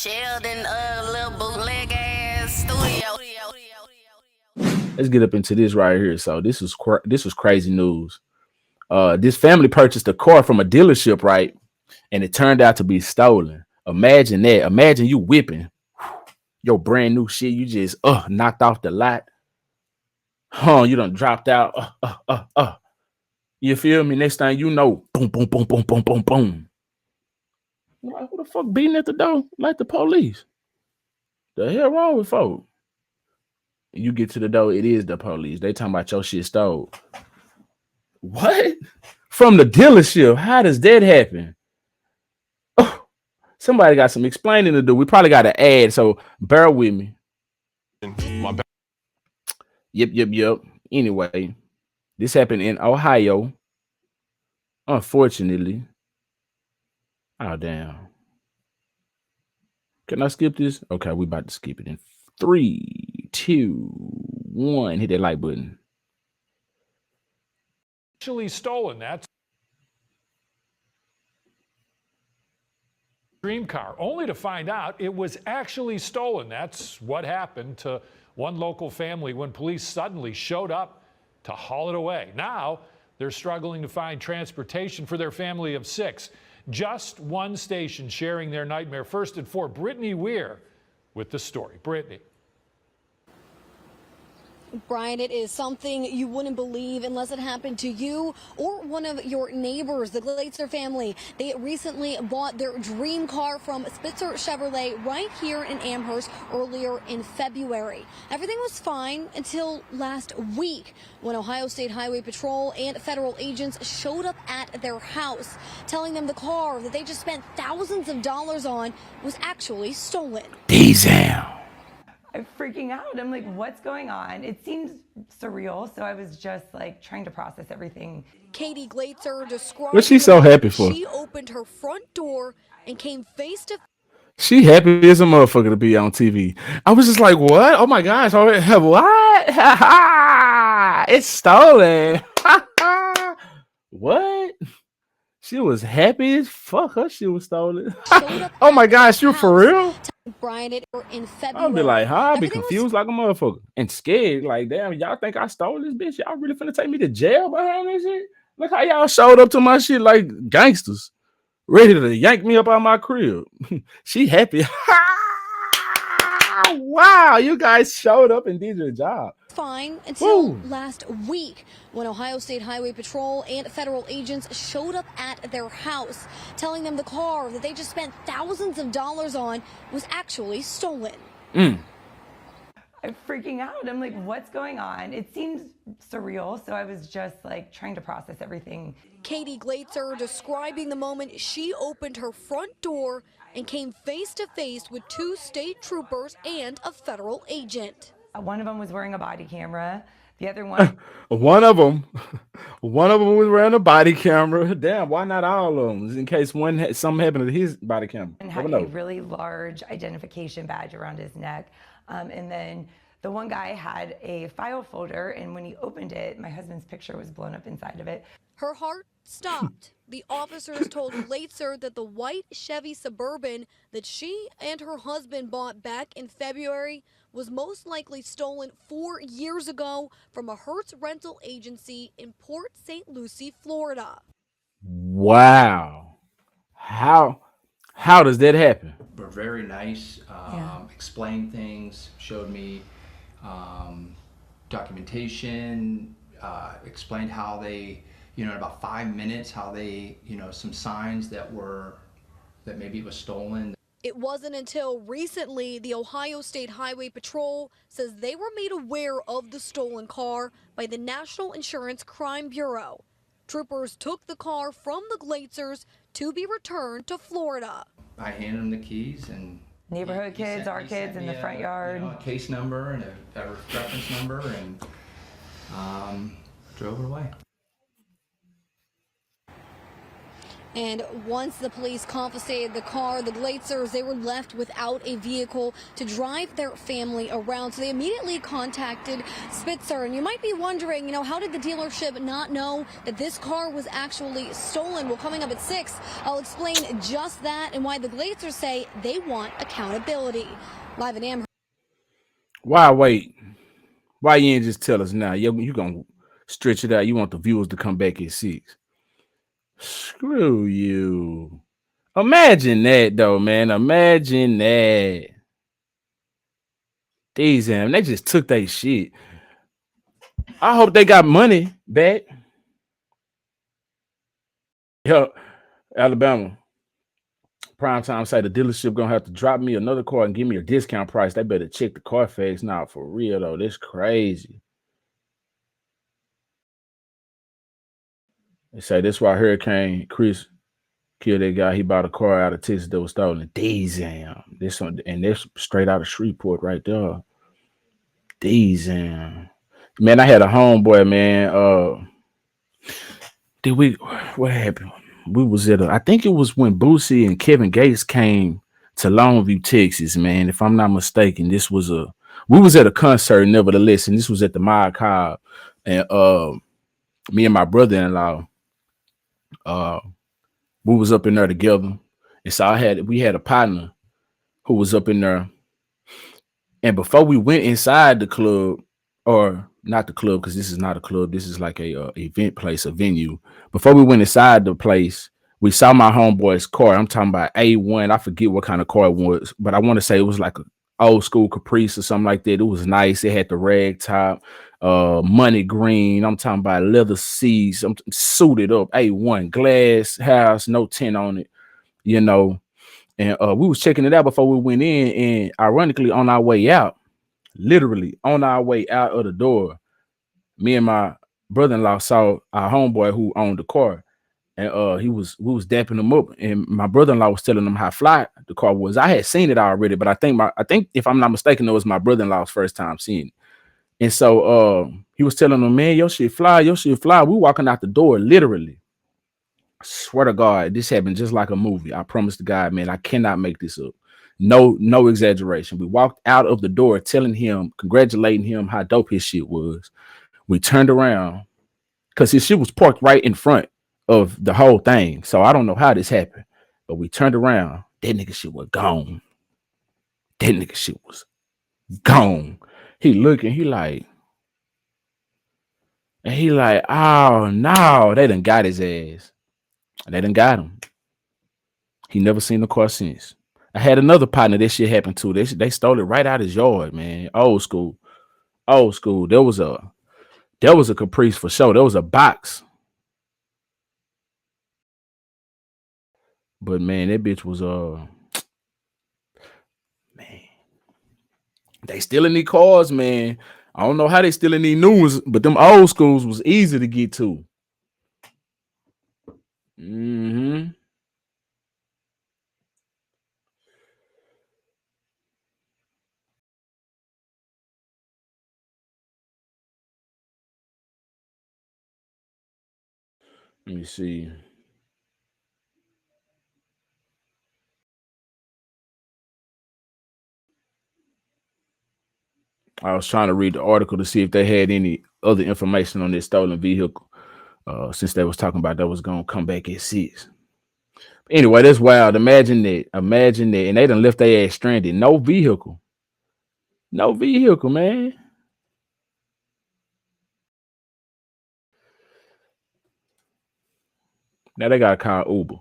Sheldon, little bootleg ass studio. Let's get up into this right here. So this was crazy news. This family purchased a car from a dealership, right? And it turned out to be stolen. Imagine that. Imagine you whipping your brand new shit. You just knocked off the lot. You done dropped out. You feel me? Next thing you know, boom, boom, boom, boom, boom, boom, boom. Like, who the fuck beating at the door like the police? The hell wrong with folks? You get to the door, it is the police. They talking about your shit stole. What? From the dealership? How does that happen? Oh, somebody got some explaining to do. We probably got to add, so bear with me. Yep. Anyway, this happened in Ohio. Unfortunately. Oh, damn. Can I skip this? Okay, we about to skip it in 3, 2, 1. Hit that like button. Actually stolen. That's dream car, only to find out it was actually stolen. That's what happened to one local family when police suddenly showed up to haul it away. Now they're struggling to find transportation for their family of 6. Just one station sharing their nightmare. First at 4, Brittany Weir with the story. Brittany. Brian, it is something you wouldn't believe unless it happened to you or one of your neighbors. The Glazer family, they recently bought their dream car from Spitzer Chevrolet right here in Amherst earlier in February. Everything was fine until last week when Ohio State Highway Patrol and federal agents showed up at their house, telling them the car that they just spent thousands of dollars on was actually stolen. Damn. I'm freaking out. I'm like, what's going on? It seems surreal, so I was just like trying to process everything. Katie Glazer described What's she so happy for? She opened her front door and came face to She happy as a motherfucker to be on TV. I was just like, what? Oh my gosh. What? It's stolen. What? She was happy as fuck. Her shit was stolen. Oh my gosh, you for real? Brian, it in February. I'll be like, huh? I'll be confused like a motherfucker and scared. Like, damn, y'all think I stole this bitch? Y'all really finna take me to jail behind this shit? Look how y'all showed up to my shit like gangsters, ready to yank me up out my crib. She happy. Wow, you guys showed up and did your job. Fine until last week when Ohio State Highway Patrol and federal agents showed up at their house, telling them the car that they just spent thousands of dollars on was actually stolen. I'm freaking out. I'm like, what's going on? It seems surreal, so I was just like trying to process everything. Katie Glazer describing the moment she opened her front door and came face to face with 2 state troopers and a federal agent. One of them was wearing a body camera. The other one, one of them was wearing a body camera. Damn, why not all of them? In case something happened to his body camera. and had a really large identification badge around his neck. And then the one guy had a file folder, and when he opened it, my husband's picture was blown up inside of it. Her heart stopped. The officers told Glazer that the white Chevy Suburban that she and her husband bought back in February was most likely stolen 4 years ago from a Hertz rental agency in Port St. Lucie, Florida. Wow. How does that happen? Were very nice, explained things, showed me documentation, explained how they, in about 5 minutes, how they, some signs that maybe it was stolen. It wasn't until recently the Ohio State Highway Patrol says they were made aware of the stolen car by the National Insurance Crime Bureau. Troopers took the car from the Glazers to be returned to Florida. I handed them the keys and Neighborhood kids, our kids in the front yard. A case number and a reference number, and drove it away. And once the police confiscated the car, the Glazers, they were left without a vehicle to drive their family around. So they immediately contacted Spitzer. And you might be wondering, how did the dealership not know that this car was actually stolen? Well, coming up at 6, I'll explain just that and why the Glazers say they want accountability. Live in Amherst. Why wait? Why you ain't just tell us now? You gonna stretch it out. You want the viewers to come back at 6. Screw you. Imagine that though, man. Imagine that. These they just took their shit. I hope they got money back. Yo, Alabama. Primetime say the dealership gonna have to drop me another car and give me a discount price. They better check the Carfax now for real though. This crazy. They say that's why Hurricane Chris killed that guy. He bought a car out of Texas that was stolen. Damn. This one, and that's straight out of Shreveport right there. Damn. Man, I had a homeboy, man. What happened? We was at I think it was when Boosie and Kevin Gates came to Longview, Texas, man. If I'm not mistaken, we was at a concert, nevertheless, and this was at the Mod Cobb. And me and my brother-in-law, we was up in there together. And so we had a partner who was up in there. And before we went inside the club, or not the club, because this is not a club, this is like a event place, a venue. Before we went inside the place, we saw my homeboy's car. I'm talking about A1. I forget what kind of car it was, but I want to say it was like an old school Caprice or something like that. It was nice. It had the rag top, money green. I'm talking about leather seats. I'm suited up, A1, glass house, no tint on it, And we was checking it out before we went in, and ironically, on our way out, literally on our way out of the door, me and my brother-in-law saw our homeboy who owned the car, and we was dapping him up, and my brother-in-law was telling him how fly the car was. I had seen it already, but I think if I'm not mistaken, it was my brother-in-law's first time seeing it. And so he was telling him, man, your shit fly. We walking out the door, literally. I swear to God, this happened just like a movie. I promise to God, man, I cannot make this up. No exaggeration. We walked out of the door telling him, congratulating him how dope his shit was. We turned around because his shit was parked right in front of the whole thing. So I don't know how this happened, but we turned around. That nigga shit was gone. He looking, he like, oh no, they done got his ass. They done got him. He never seen the car since. I had another partner that shit happened to. They stole it right out his yard, man. Old school. There was a Caprice for sure. There was a box. But man, that bitch was man. They stealing these cars, man. I don't know how they stealing these new ones, but them old schools was easy to get to. Mm-hmm. Let me see. I was trying to read the article to see if they had any other information on this stolen vehicle. Since they was talking about that was gonna come back at 6. Anyway, that's wild. Imagine that. And they done left their ass stranded. No vehicle, man. Now they gotta call Uber.